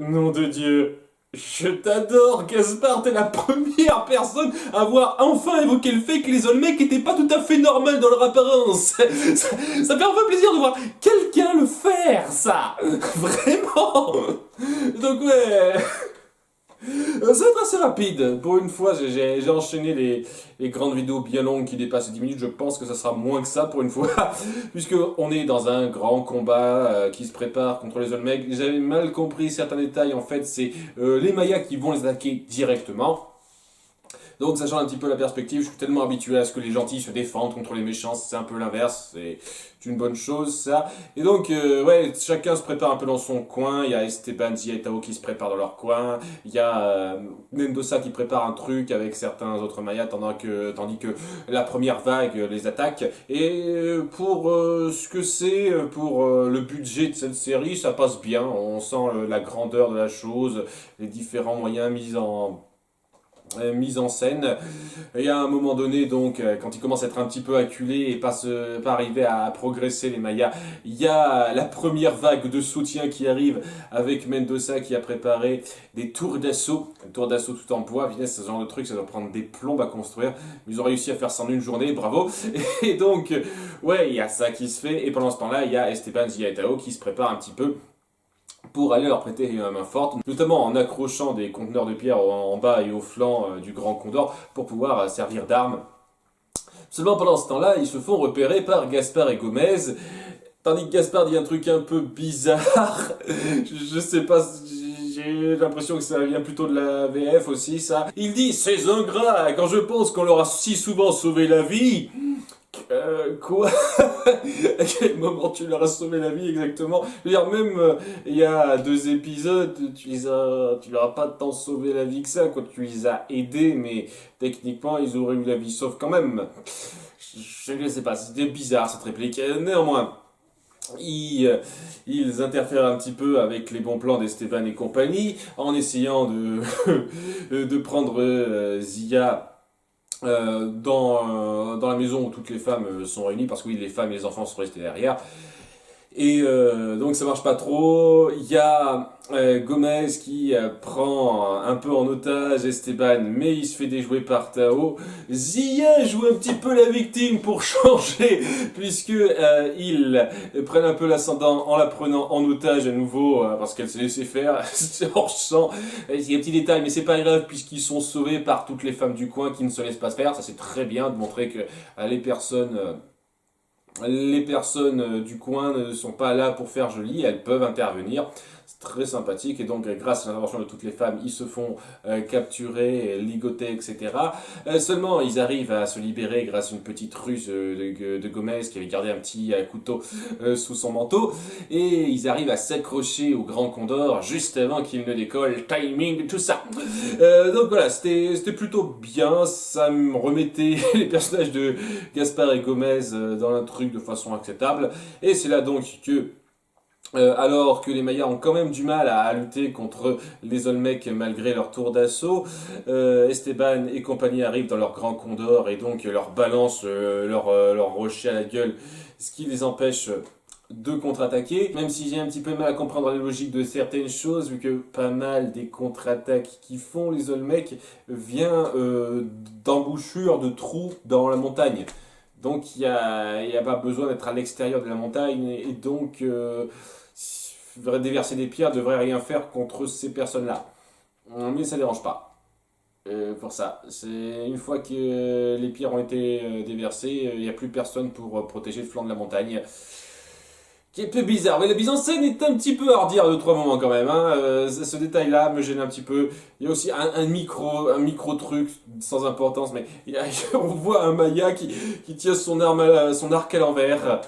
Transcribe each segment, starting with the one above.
Nom de Dieu. Je t'adore, Gaspard, t'es la première personne à avoir enfin évoqué le fait que les Olmecs étaient pas tout à fait normales dans leur apparence. Ça fait un peu plaisir de voir quelqu'un le faire, ça. Vraiment. Donc ouais, ça va être assez rapide. Pour une fois, j'ai enchaîné les grandes vidéos bien longues qui dépassent 10 minutes. Je pense que ça sera moins que ça pour une fois, puisque on est dans un grand combat qui se prépare contre les Olmecs. J'avais mal compris certains détails. En fait, c'est les Mayas qui vont les attaquer directement. Donc ça change un petit peu la perspective, je suis tellement habitué à ce que les gentils se défendent contre les méchants, c'est un peu l'inverse, c'est une bonne chose ça. Et donc ouais, chacun se prépare un peu dans son coin, il y a Esteban, Zia et Tao qui se préparent dans leur coin, il y a Mendoza qui prépare un truc avec certains autres Mayas tandis que la première vague les attaque. Et pour ce que c'est, pour le budget de cette série, ça passe bien, on sent la grandeur de la chose, les différents moyens mise en scène. Il y a un moment donné, donc, quand ils commencent à être un petit peu acculés et pas arriver à progresser, les Mayas, il y a la première vague de soutien qui arrive avec Mendoza qui a préparé des tours d'assaut. Une tour d'assaut tout en bois, évidemment, ce genre de truc, ça doit prendre des plombes à construire. Mais ils ont réussi à faire ça en une journée, bravo. Et donc, ouais, il y a ça qui se fait. Et pendant ce temps-là, il y a Esteban Ziaetao qui se prépare un petit peu pour aller leur prêter une main forte, notamment en accrochant des conteneurs de pierre en bas et au flanc du Grand Condor pour pouvoir servir d'arme. Seulement pendant ce temps-là, ils se font repérer par Gaspard et Gomez, tandis que Gaspard dit un truc un peu bizarre, je sais pas, j'ai l'impression que ça vient plutôt de la VF aussi, ça. Il dit, ces ingrats, quand je pense qu'on leur a si souvent sauvé la vie, quoi? À quel moment tu leur as sauvé la vie exactement? Je veux dire, même il y a 2 épisodes, tu leur as pas tant sauvé la vie que ça, quoi. Tu les as aidés, mais techniquement, ils auraient eu la vie sauve quand même. Je ne sais pas, c'était bizarre cette réplique. Néanmoins, ils interfèrent un petit peu avec les bons plans d'Esteban et compagnie, en essayant de prendre Zia dans la maison où toutes les femmes sont réunies, parce que oui, les femmes et les enfants sont restés derrière. Et donc ça marche pas trop. Il y a Gomez qui prend un peu en otage Esteban, mais il se fait déjouer par Tao. Zia joue un petit peu la victime pour changer, puisque ils prennent un peu l'ascendant en la prenant en otage à nouveau, parce qu'elle s'est laissée faire. C'est hors champ. Il y a un petit détail, mais c'est pas grave, puisqu'ils sont sauvés par toutes les femmes du coin qui ne se laissent pas faire. Ça c'est très bien de montrer que les personnes du coin ne sont pas là pour faire joli, elles peuvent intervenir. C'est très sympathique et donc grâce à l'intervention de toutes les femmes, ils se font capturer, ligoter, etc. Seulement, ils arrivent à se libérer grâce à une petite ruse de Gomez qui avait gardé un petit couteau sous son manteau et ils arrivent à s'accrocher au Grand Condor juste avant qu'il ne décolle. Timing, tout ça. Donc voilà, c'était plutôt bien. Ça me remettait les personnages de Gaspard et Gomez dans un truc de façon acceptable. Et c'est là donc que alors que les Mayas ont quand même du mal à lutter contre les Olmecs malgré leur tour d'assaut, Esteban et compagnie arrivent dans leur Grand Condor et donc leur balancent leur rocher à la gueule, ce qui les empêche de contre-attaquer, même si j'ai un petit peu mal à comprendre les logiques de certaines choses, vu que pas mal des contre-attaques qui font les Olmecs vient d'embouchures, de trous dans la montagne. Donc il y a pas besoin d'être à l'extérieur de la montagne, et donc déverser des pierres devrait rien faire contre ces personnes-là. Mais ça dérange pas. Pour ça, c'est une fois que les pierres ont été déversées, il n'y a plus personne pour protéger le flanc de la montagne. Qui est peu bizarre. Mais la mise en scène est un petit peu hardi à 2-3 moments quand même. Hein. Ce détail-là me gêne un petit peu. Il y a aussi un micro truc sans importance, mais on voit un Maya qui tient son arc à l'envers.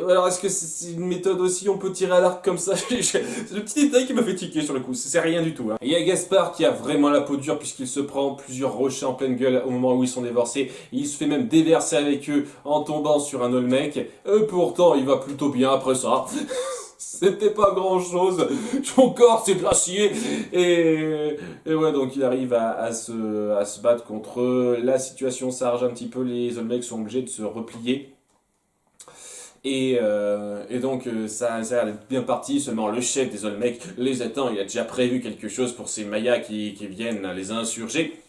Alors est-ce que c'est une méthode aussi, on peut tirer à l'arc comme ça? C'est le petit détail qui m'a fait tiquer sur le coup, c'est rien du tout. Hein. Et il y a Gaspard qui a vraiment la peau dure puisqu'il se prend plusieurs rochers en pleine gueule au moment où ils sont divorcés. Et il se fait même déverser avec eux en tombant sur un Olmec. Pourtant il va plutôt bien après ça. C'était pas grand chose, son corps s'est glacié et ouais donc il arrive à se battre contre eux. La situation s'arrange un petit peu, les Olmecs sont obligés de se replier. Et donc ça a l'air d'être bien parti, seulement le chef des Olmecs les attend, il a déjà prévu quelque chose pour ces Mayas qui viennent les insurger.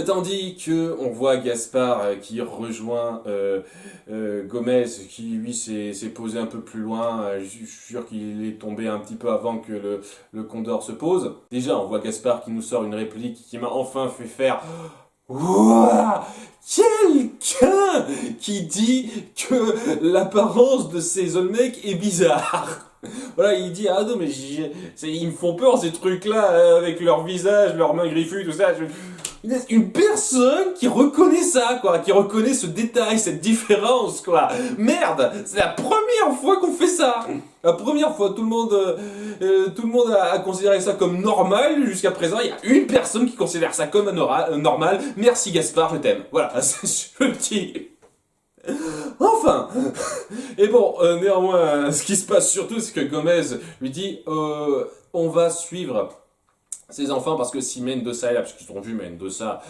Tandis que on voit Gaspard qui rejoint Gomez, qui lui s'est posé un peu plus loin. Je suis sûr qu'il est tombé un petit peu avant que le Condor se pose. Déjà, on voit Gaspard qui nous sort une réplique qui m'a enfin fait faire Ouah, quelqu'un qui dit que l'apparence de ces Olmecs est bizarre. Voilà, il dit ah non mais ils me font peur ces trucs-là avec leur visage, leurs mains griffues, tout ça. Une personne qui reconnaît ça, quoi, qui reconnaît ce détail, cette différence, quoi. Merde, c'est la première fois qu'on fait ça. La première fois, tout le monde a considéré ça comme normal jusqu'à présent. Il y a une personne qui considère ça comme normal. Merci Gaspard, je t'aime. Voilà, je le dis. Enfin. Et bon, néanmoins, ce qui se passe surtout, c'est que Gomez lui dit, on va suivre ces enfants, parce que si Mendoza est là, parce qu'ils ont vu Mendoza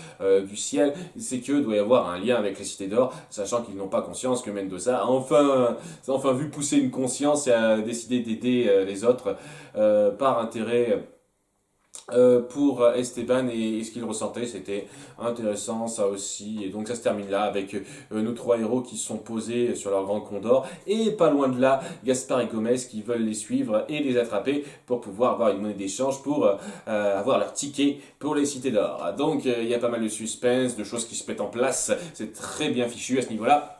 du ciel, c'est qu'il doit y avoir un lien avec les cités d'or, sachant qu'ils n'ont pas conscience que Mendoza a enfin vu pousser une conscience et a décidé d'aider les autres par intérêt pour Esteban, et ce qu'il ressentait, c'était intéressant ça aussi. Et donc ça se termine là avec nos trois héros qui sont posés sur leur grand condor, et pas loin de là Gaspard et Gomez qui veulent les suivre et les attraper pour pouvoir avoir une monnaie d'échange pour avoir leur ticket pour les cités d'or. Donc il y a pas mal de suspense, de choses qui se mettent en place, c'est très bien fichu à ce niveau là.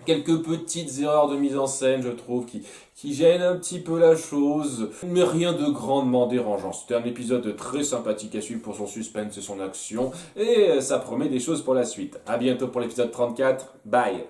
Quelques petites erreurs de mise en scène, je trouve, qui gênent un petit peu la chose, mais rien de grandement dérangeant. C'était un épisode très sympathique à suivre pour son suspense et son action, et ça promet des choses pour la suite. A bientôt pour l'épisode 34, bye.